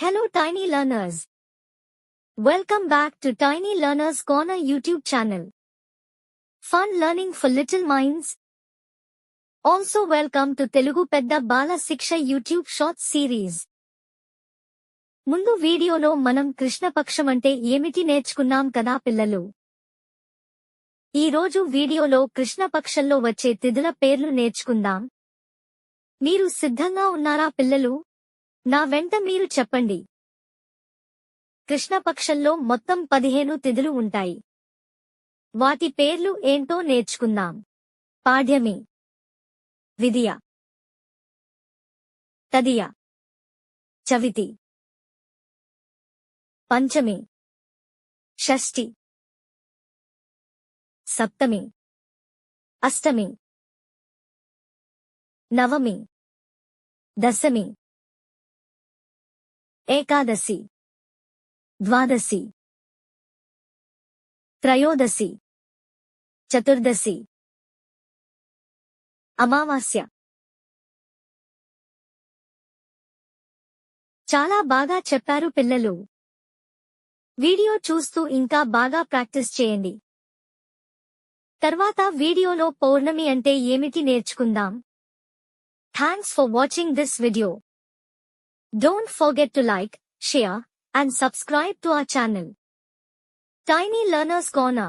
Hello tiny learners. Welcome back to Tiny Learners Corner YouTube channel. Fun learning for little minds. Also welcome to Telugu Pedda Bala Siksha YouTube Shorts series. ముందు వీడియోలో మనం కృష్ణపక్షం అంటే ఏమిటి నేర్చుకున్నాం కదా పిల్లలు. ఈ రోజు వీడియోలో కృష్ణపక్షంలో వచ్చే తిథుల పేర్లు నేర్చుకుందాం. మీరు సిద్ధంగా ఉన్నారా పిల్లలు? నా వెంట మీరు చెప్పండి. కృష్ణపక్షంలో మొత్తం 15 తిథులు ఉంటాయి. వాటి పేర్లు ఏంటో నేర్చుకుందాం. పాడ్యమి, విదియ, తదియ, చవితి, పంచమి, షష్ఠి, సప్తమి, అష్టమి, నవమి, దశమి, ఏకాదశి, ద్వాదశి, త్రయోదశి, చతుర్దశి, అమావాస్య. చాలా బాగా చెప్పారు పిల్లలు. వీడియో చూస్తూ ఇంకా బాగా ప్రాక్టీస్ చేయండి. తర్వాత వీడియోలో పౌర్ణమి అంటే ఏమిటి నేర్చుకుందాం. Thanks for watching this video. Don't forget to like, share, and subscribe to our channel. Tiny Learners Corner.